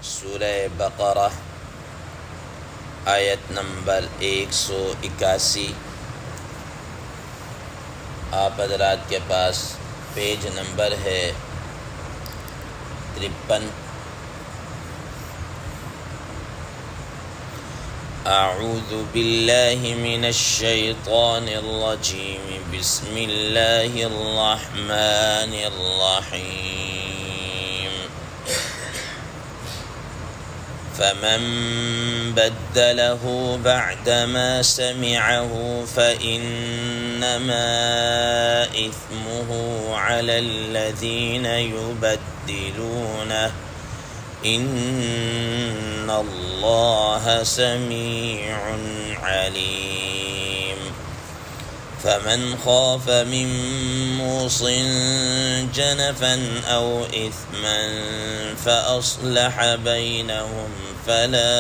سورہ بقرہ آیت نمبر 181۔ آپ حضرات کے پاس پیج نمبر ہے 53۔ اعوذ باللہ من الشیطان الرجیم، بسم اللہ الرحمن الرحیم۔ فمن بدله بعدما سمعه فإنما إثمه على الذين يبدلونه إن الله سميع عليم۔ فمن خاف من موص جنفا أو إثما فأصلح بينهم فلا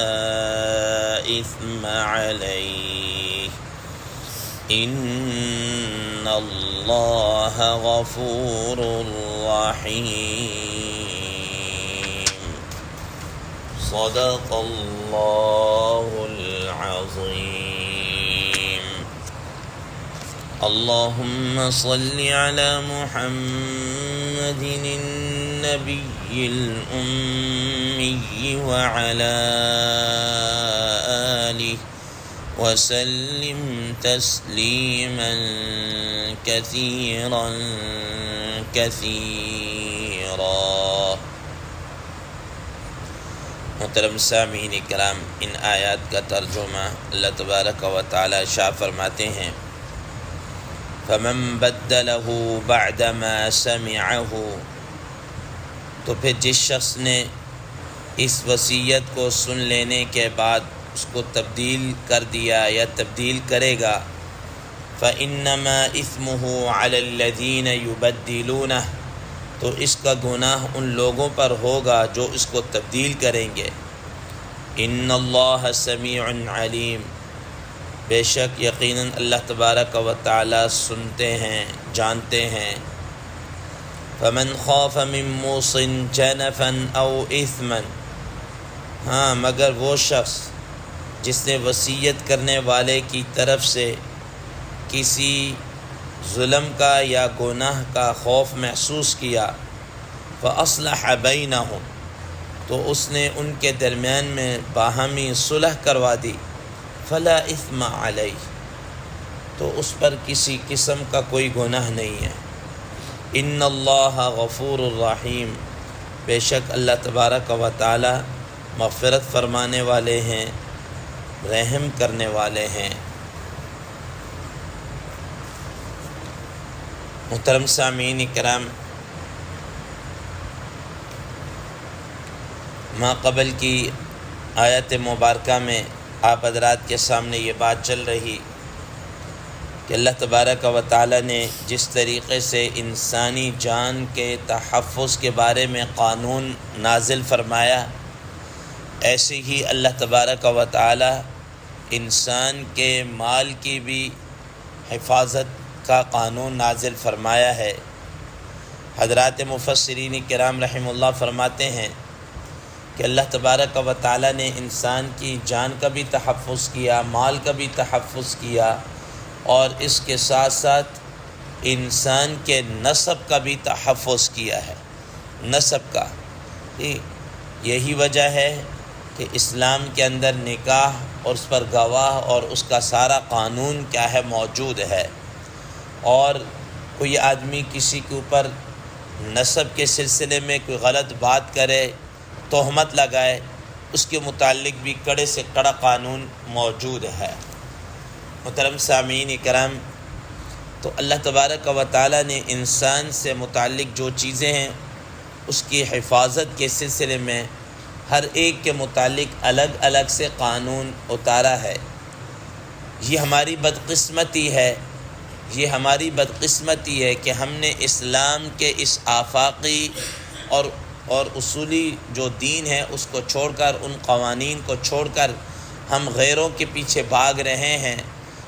إثم عليه إن الله غفور رحيم۔ صدق الله العظيم۔ اللهم صل على محمد النبي الأمي وعلى آله وسلم تسليما كثيرا كثيرا۔ محترم سامعین کرام، ان آیات کا ترجمہ اللہ تبارک و تعالی ارشاد فرماتے ہیں، فمن بدلہ بعدما سمعہ، تو پھر جس شخص نے اس وصیت کو سن لینے کے بعد اس کو تبدیل کر دیا یا تبدیل کرے گا، فإنما إثمه على الذين يبدلونه، تو اس کا گناہ ان لوگوں پر ہوگا جو اس کو تبدیل کریں گے۔ ان اللہ سمیع علیم، بے شک یقیناً اللہ تبارک و تعالی سنتے ہیں، جانتے ہیں۔ فمن خاف من موص جنفا او اثما، ہاں مگر وہ شخص جس نے وصیت کرنے والے کی طرف سے کسی ظلم کا یا گناہ کا خوف محسوس کیا، فاصلح بینہم، تو اس نے ان کے درمیان میں باہمی صلح کروا دی، فلا اثم علیہ، تو اس پر کسی قسم کا کوئی گناہ نہیں ہے۔ ان اللہ غفور الرحیم، بے شک اللہ تبارک و تعالی مغفرت فرمانے والے ہیں، رحم کرنے والے ہیں۔ محترم سامعین کرام، ما قبل کی آیت مبارکہ میں آپ حضرات کے سامنے یہ بات چل رہی کہ اللہ تبارک و تعالی نے جس طریقے سے انسانی جان کے تحفظ کے بارے میں قانون نازل فرمایا، ایسے ہی اللہ تبارک و تعالی انسان کے مال کی بھی حفاظت کا قانون نازل فرمایا ہے۔ حضرات مفسرین کرام رحمہ اللہ فرماتے ہیں کہ اللہ تبارک و تعالی نے انسان کی جان کا بھی تحفظ کیا، مال کا بھی تحفظ کیا، اور اس کے ساتھ ساتھ انسان کے نسب کا بھی تحفظ کیا ہے، نسب کا۔ یہی وجہ ہے کہ اسلام کے اندر نکاح اور اس پر گواہ اور اس کا سارا قانون کیا ہے، موجود ہے۔ اور کوئی آدمی کسی کے اوپر نسب کے سلسلے میں کوئی غلط بات کرے، تہمت لگائے، اس کے متعلق بھی کڑے سے کڑا قانون موجود ہے۔ محترم سامعین کرام، تو اللہ تبارک و تعالی نے انسان سے متعلق جو چیزیں ہیں اس کی حفاظت کے سلسلے میں ہر ایک کے متعلق الگ الگ سے قانون اتارا ہے۔ یہ ہماری بدقسمتی ہے، یہ ہماری بدقسمتی ہے کہ ہم نے اسلام کے اس آفاقی اور اصولی جو دین ہے اس کو چھوڑ کر، ان قوانین کو چھوڑ کر ہم غیروں کے پیچھے بھاگ رہے ہیں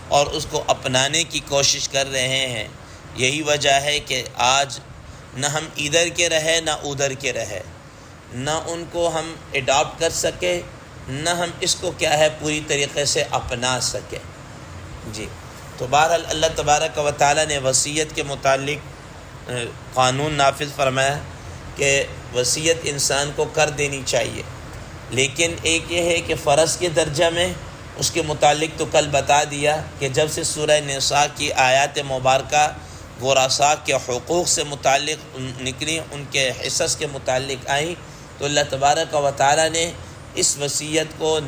اور اس کو اپنانے کی کوشش کر رہے ہیں۔ یہی وجہ ہے کہ آج نہ ہم ادھر کے رہے نہ ادھر کے رہے، نہ ان کو ہم اڈاپٹ کر سکے، نہ ہم اس کو کیا ہے پوری طریقے سے اپنا سکیں۔ جی تو بہرحال اللہ تبارک و تعالیٰ نے وصیت کے متعلق قانون نافذ فرمایا کہ وصیت انسان کو کر دینی چاہیے، لیکن ایک یہ ہے کہ فرض کے درجہ میں اس کے متعلق تو کل بتا دیا کہ جب سے سورہ نساء کی آیات مبارکہ ورثاء کے حقوق سے متعلق نکلی، ان کے حصص کے متعلق آئیں، تو اللہ تبارک و تعالیٰ نے اس وصیت کو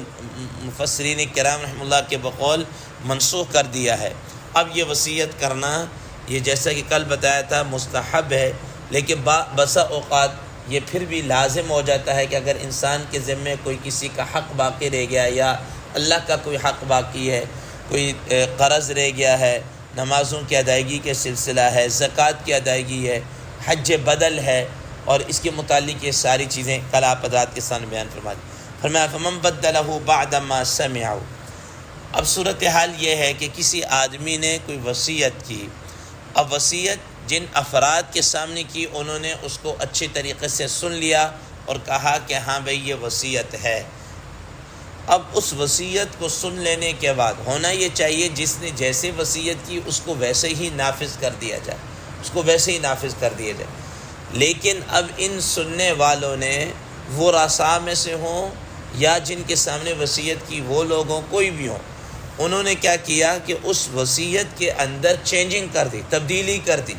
مفسرین کرام رحمہ اللہ کے بقول منسوخ کر دیا ہے۔ اب یہ وصیت کرنا، یہ جیسا کہ کل بتایا تھا، مستحب ہے، لیکن بسا اوقات یہ پھر بھی لازم ہو جاتا ہے کہ اگر انسان کے ذمے کوئی کسی کا حق باقی رہ گیا، یا اللہ کا کوئی حق باقی ہے، کوئی قرض رہ گیا ہے، نمازوں کی ادائیگی کے سلسلہ ہے، زکوٰۃ کی ادائیگی ہے، حج بدل ہے، اور اس کے متعلق یہ ساری چیزیں کل آپ حضرات کے سامنے بیان فرمایا فمن بدلہ بعد ما سمعہ۔ اب صورتحال یہ ہے کہ کسی آدمی نے کوئی وصیت کی، اب وصیت جن افراد کے سامنے کی انہوں نے اس کو اچھی طریقے سے سن لیا اور کہا کہ ہاں بھئی یہ وصیت ہے۔ اب اس وصیت کو سن لینے کے بعد ہونا یہ چاہیے جس نے جیسے وصیت کی اس کو ویسے ہی نافذ کر دیا جائے، اس کو ویسے ہی نافذ کر دیا جائے۔ لیکن اب ان سننے والوں نے وہ ورثاء میں سے ہوں یا جن کے سامنے وصیت کی وہ لوگ ہوں، کوئی بھی ہوں، انہوں نے کیا کیا کہ اس وصیت کے اندر چینجنگ کر دی، تبدیلی کر دی۔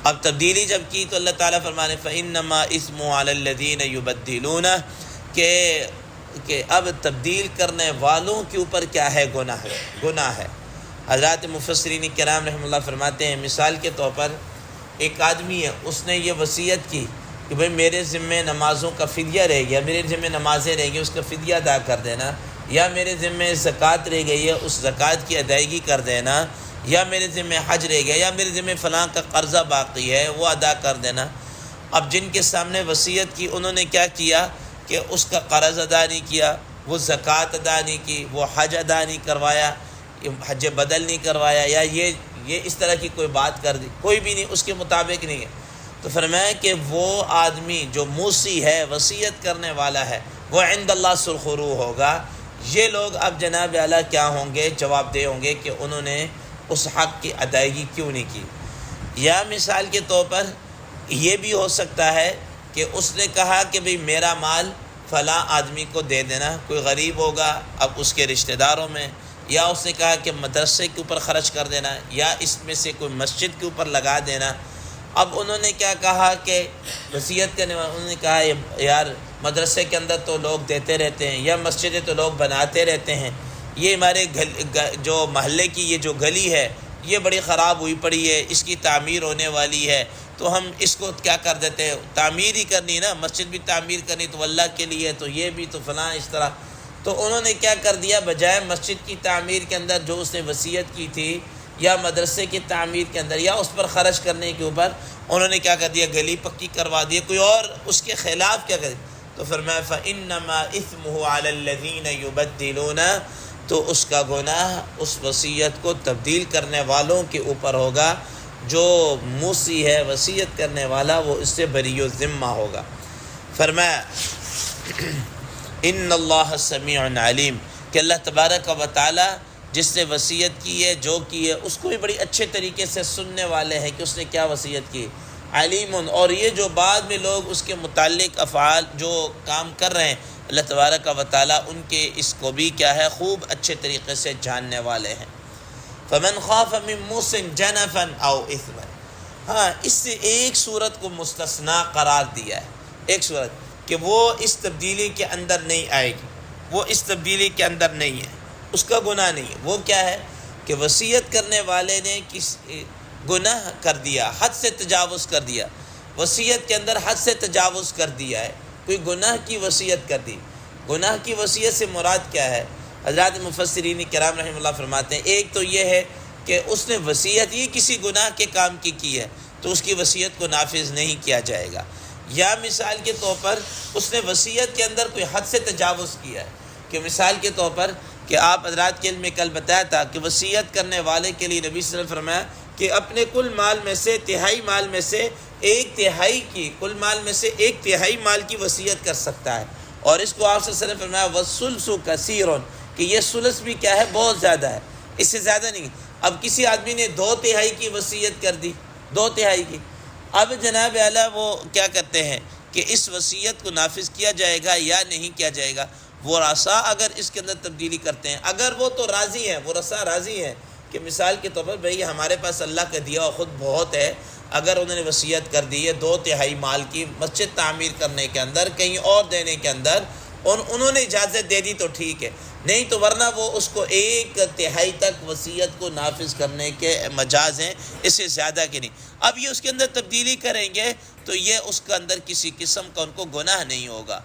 اب تبدیلی جب کی تو اللہ تعالیٰ فرمانے فَإِنَّمَا إِثْمُ عَلَى الَّذِينَ يُبَدِّلُونَ کہ اب تبدیل کرنے والوں کے اوپر کیا ہے؟ گناہ ہے۔ حضرات مفسرین کرام رحمہ اللہ فرماتے ہیں مثال کے طور پر ایک آدمی ہے، اس نے یہ وصیت کی کہ بھئی میرے ذمے نمازوں کا فدیہ رہ گیا، میرے ذمے نمازیں رہ گئی، اس کا فدیہ ادا کر دینا، یا میرے ذمے زکوٰۃ رہ گئی ہے، اس زکوٰۃ کی ادائیگی کر دینا، یا میرے ذمے حج رہ گیا، یا میرے ذمے فلاں کا قرضہ باقی ہے وہ ادا کر دینا۔ اب جن کے سامنے وصیت کی انہوں نے کیا کیا کہ اس کا قرض ادا نہیں کیا، وہ زکوٰۃ ادا نہیں کی، وہ حج ادا نہیں کروایا، حج بدل نہیں کروایا، یا یہ اس طرح کی کوئی بات کر دی، کوئی بھی نہیں اس کے مطابق نہیں ہے، تو فرمایا کہ وہ آدمی جو موصی ہے، وصیت کرنے والا ہے، وہ عند اللہ سرخرو ہوگا۔ یہ لوگ اب جناب اعلیٰ کیا ہوں گے؟ جواب دہ ہوں گے کہ انہوں نے اس حق کی ادائیگی کیوں نہیں کی۔ یا مثال کے طور پر یہ بھی ہو سکتا ہے کہ اس نے کہا کہ بھئی میرا مال فلاں آدمی کو دے دینا، کوئی غریب ہوگا اب اس کے رشتہ داروں میں، یا اس نے کہا کہ مدرسے کے اوپر خرچ کر دینا، یا اس میں سے کوئی مسجد کے اوپر لگا دینا۔ اب انہوں نے کیا کہا کہ وصیت کرنے والے انہوں نے کہا یار مدرسے کے اندر تو لوگ دیتے رہتے ہیں، یا مسجدیں تو لوگ بناتے رہتے ہیں، یہ ہمارے جو محلے کی یہ جو گلی ہے یہ بڑی خراب ہوئی پڑی ہے، اس کی تعمیر ہونے والی ہے، تو ہم اس کو کیا کر دیتے ہیں، تعمیر ہی کرنی نا، مسجد بھی تعمیر کرنی تو اللہ کے لیے، تو یہ بھی تو فلاں اس طرح۔ تو انہوں نے کیا کر دیا، بجائے مسجد کی تعمیر کے اندر جو اس نے وصیت کی تھی، یا مدرسے کی تعمیر کے اندر، یا اس پر خرچ کرنے کے اوپر، انہوں نے کیا کر دیا، گلی پکی کروا دی، کوئی اور اس کے خلاف کیا کر دیا۔ تو فرمایا فَإِنَّمَا إِثْمُهُ عَلَى الَّذِينَ يُبَدِّلُونَ، تو اس کا گناہ اس وصیت کو تبدیل کرنے والوں کے اوپر ہوگا، جو موصی ہے، وصیت کرنے والا، وہ اس سے بری الذمہ ہوگا۔ فرمایا ان اللہ سمیع علیم، کہ اللہ تبارک و تعالی جس نے وصیت کی ہے، جو کی ہے، اس کو بھی بڑی اچھے طریقے سے سننے والے ہیں کہ اس نے کیا وصیت کی، علیم، اور یہ جو بعد میں لوگ اس کے متعلق افعال جو کام کر رہے ہیں، اللہ تبارک و تعالیٰ ان کے اس کو بھی کیا ہے، خوب اچھے طریقے سے جاننے والے ہیں۔ فمن خاف من موص جنفا او اثما، ہاں اس سے ایک صورت کو مستثنا قرار دیا ہے، ایک صورت کہ وہ اس تبدیلی کے اندر نہیں آئے گی، وہ اس تبدیلی کے اندر نہیں ہے، اس کا گناہ نہیں ہے۔ وہ کیا ہے کہ وصیت کرنے والے نے کس گناہ کر دیا، حد سے تجاوز کر دیا، وصیت کے اندر حد سے تجاوز کر دیا ہے، کوئی گناہ کی وصیت کر دی۔ گناہ کی وصیت سے مراد کیا ہے؟ حضرات مفسرین کرام رحمہ اللہ فرماتے ہیں ایک تو یہ ہے کہ اس نے وصیت ہی کسی گناہ کے کام کی ہے تو اس کی وصیت کو نافذ نہیں کیا جائے گا، یا مثال کے طور پر اس نے وصیت کے اندر کوئی حد سے تجاوز کیا ہے، کہ مثال کے طور پر کہ آپ حضرات کے علم میں کل بتایا تھا کہ وصیت کرنے والے کے لیے نبی صلی اللہ علیہ وسلم نے فرمایا کہ اپنے کل مال میں سے تہائی مال میں سے ایک تہائی کی کل مال میں سے ایک تہائی مال کی وصیت کر سکتا ہے۔ اور اس کو آپ صلی اللہ علیہ وسلم نے فرمایا وَالثُّلُثُ کثیر، کہ یہ ثلث بھی کیا ہے، بہت زیادہ ہے، اس سے زیادہ نہیں۔ اب کسی آدمی نے 2/3 کی وصیت کر دی، 2/3 کی، اب جناب اعلیٰ وہ کیا کرتے ہیں کہ اس وصیت کو نافذ کیا جائے گا یا نہیں کیا جائے گا؟ ورثاء اگر اس کے اندر تبدیلی کرتے ہیں، اگر وہ تو راضی ہیں، ورثاء راضی ہیں کہ مثال کے طور پر بھئی ہمارے پاس اللہ کا دیا خود بہت ہے، اگر انہوں نے وصیت کر دی ہے 2/3 مال کی مسجد تعمیر کرنے کے اندر، کہیں اور دینے کے اندر، انہوں نے اجازت دے دی تو ٹھیک ہے، نہیں تو ورنہ وہ اس کو 1/3 تک وصیت کو نافذ کرنے کے مجاز ہیں، اس سے زیادہ کے نہیں۔ اب یہ اس کے اندر تبدیلی کریں گے تو یہ اس کے اندر کسی قسم کا ان کو گناہ نہیں ہوگا۔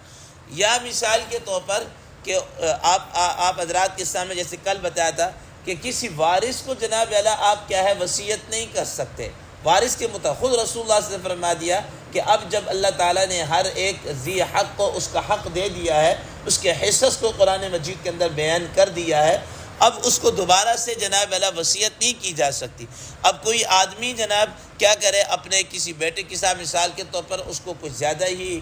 یا مثال کے طور پر کہ آپ حضرات کے سامنے جیسے کل بتایا تھا کہ کسی وارث کو جناب اعلیٰ آپ کیا ہے وصیت نہیں کر سکتے، وارث کے مطابق خود رسول اللہ صلی اللہ علیہ وسلم نے فرما دیا کہ اب جب اللہ تعالیٰ نے ہر ایک ذی حق کو اس کا حق دے دیا ہے، اس کے حصص کو قرآن مجید کے اندر بیان کر دیا ہے، اب اس کو دوبارہ سے جناب اعلیٰ وصیت نہیں کی جا سکتی۔ اب کوئی آدمی جناب کیا کرے، اپنے کسی بیٹے کے ساتھ مثال کے طور پر اس کو کچھ زیادہ ہی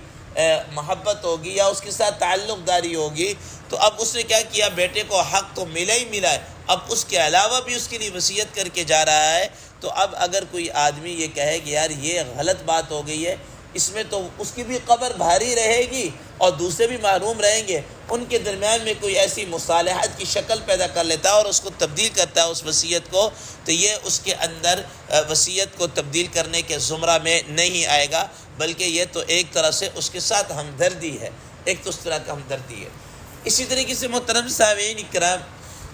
محبت ہوگی یا اس کے ساتھ تعلق داری ہوگی، تو اب اس نے کیا کیا، بیٹے کو حق تو ملا ہی ملا ہے، اب اس کے علاوہ بھی اس کے لیے وصیت کر کے جا رہا ہے، تو اب اگر کوئی آدمی یہ کہے کہ یار یہ غلط بات ہو گئی ہے، اس میں تو اس کی بھی قبر بھاری رہے گی اور دوسرے بھی محروم رہیں گے، ان کے درمیان میں کوئی ایسی مصالحت کی شکل پیدا کر لیتا ہے اور اس کو تبدیل کرتا ہے اس وصیت کو، تو یہ اس کے اندر وصیت کو تبدیل کرنے کے زمرہ میں نہیں آئے گا، بلکہ یہ تو ایک طرح سے اس کے ساتھ ہمدردی ہے، ایک تو اس طرح کا ہمدردی ہے۔ اسی طریقے سے محترم سامعین اکرام،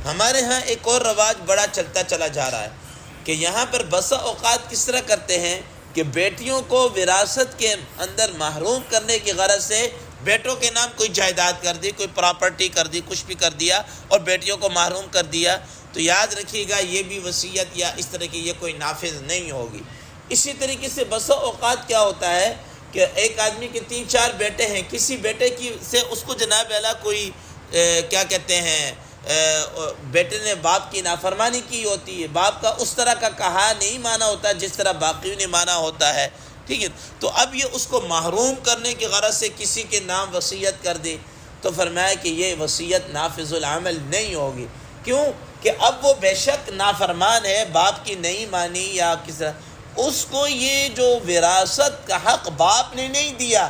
ہمارے ہاں ایک اور رواج بڑا چلتا چلا جا رہا ہے کہ یہاں پر بسا اوقات کس طرح کرتے ہیں کہ بیٹیوں کو وراثت کے اندر محروم کرنے کی غرض سے بیٹوں کے نام کوئی جائیداد کر دی، کوئی پراپرٹی کر دی، کچھ بھی کر دیا اور بیٹیوں کو محروم کر دیا، تو یاد رکھیے گا یہ بھی وصیت یا اس طرح کی یہ کوئی نافذ نہیں ہوگی۔ اسی طریقے سے بسا اوقات کیا ہوتا ہے کہ ایک آدمی کے 3-4 بیٹے ہیں، کسی بیٹے کی سے اس کو جناب اعلیٰ کوئی کیا کہتے ہیں بیٹے نے باپ کی نافرمانی کی ہوتی ہے، باپ کا اس طرح کا کہا نہیں مانا ہوتا جس طرح باقیوں نے مانا ہوتا ہے، ٹھیک ہے، تو اب یہ اس کو محروم کرنے کی غرض سے کسی کے نام وصیت کر دی، تو فرمایا کہ یہ وصیت نافذ العمل نہیں ہوگی۔ کیوں کہ اب وہ بے شک نافرمان ہے، باپ کی نہیں مانی یا کس طرح، اس کو یہ جو وراثت کا حق باپ نے نہیں دیا،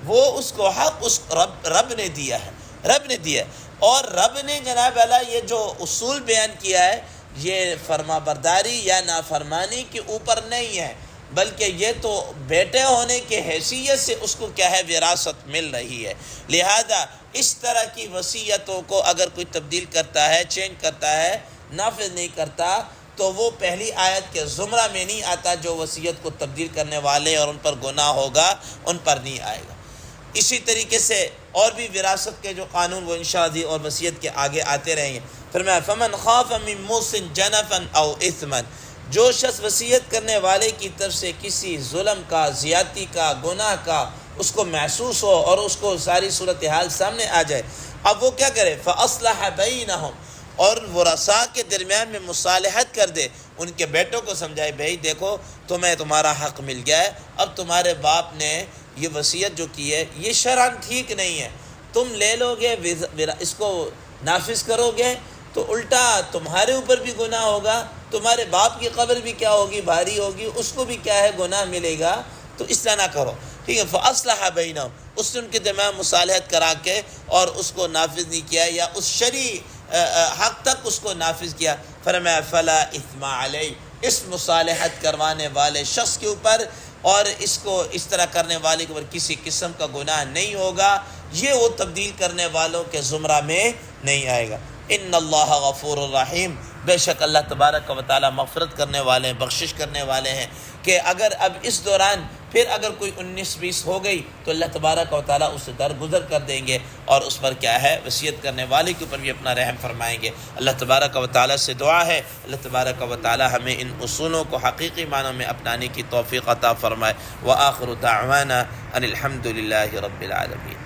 وہ اس کو حق اس رب نے دیا ہے، رب نے دیا ہے، اور رب نے جناب اللہ یہ جو اصول بیان کیا ہے یہ فرما برداری یا نافرمانی کے اوپر نہیں ہے، بلکہ یہ تو بیٹے ہونے کے حیثیت سے اس کو کیا ہے وراثت مل رہی ہے۔ لہذا اس طرح کی وصیتوں کو اگر کوئی تبدیل کرتا ہے، چینج کرتا ہے، نافذ نہیں کرتا، تو وہ پہلی آیت کے زمرہ میں نہیں آتا جو وصیت کو تبدیل کرنے والے اور ان پر گناہ ہوگا ان پر نہیں آئے گا۔ اسی طریقے سے اور بھی وراثت کے جو قانون وہ انشاءاللہ اور وصیت کے آگے آتے رہیں گے۔ فرمایا فمن خاف من موص جنفا او اثما، جو شخص وصیت کرنے والے کی طرف سے کسی ظلم کا، زیادتی کا، گناہ کا اس کو محسوس ہو اور اس کو ساری صورتحال سامنے آ جائے، اب وہ کیا کرے، فاصلح بینہم، اور ورثاء کے درمیان میں مصالحت کر دے، ان کے بیٹوں کو سمجھائے بھائی دیکھو تمہیں تمہارا حق مل گیا ہے، اب تمہارے باپ نے یہ وصیت جو کی ہے یہ شرعاً ٹھیک نہیں ہے، تم لے لو گے اس کو نافذ کرو گے تو الٹا تمہارے اوپر بھی گناہ ہوگا، تمہارے باپ کی قبر بھی کیا ہوگی، بھاری ہوگی، اس کو بھی کیا ہے گناہ ملے گا، تو اس طرح نہ کرو، ٹھیک ہے۔ فاصلح بینہم، اس نے ان کے درمیان مصالحت کرا کے اور اس کو نافذ نہیں کیا یا اس شرعی حق تک اس کو نافذ کیا، فرمایا فلا اثم علیہ، اس مصالحت کروانے والے شخص کے اوپر اور اس کو اس طرح کرنے والے کے اوپر کسی قسم کا گناہ نہیں ہوگا، یہ وہ تبدیل کرنے والوں کے زمرہ میں نہیں آئے گا۔ ان اللہ غفور الرحیم، بے شک اللہ تبارک و تعالی مغفرت کرنے والے ہیں، بخشش کرنے والے ہیں، کہ اگر اب اس دوران پھر اگر کوئی 19-20 ہو گئی تو اللہ تبارک و تعالیٰ اس سے درگزر کر دیں گے اور اس پر کیا ہے وصیت کرنے والے کے اوپر بھی اپنا رحم فرمائیں گے۔ اللہ تبارک و تعالیٰ سے دعا ہے اللہ تبارک و تعالیٰ ہمیں ان اصولوں کو حقیقی معنوں میں اپنانے کی توفیق عطا فرمائے۔ وآخر دعوانا ان الحمد للہ رب العالمین۔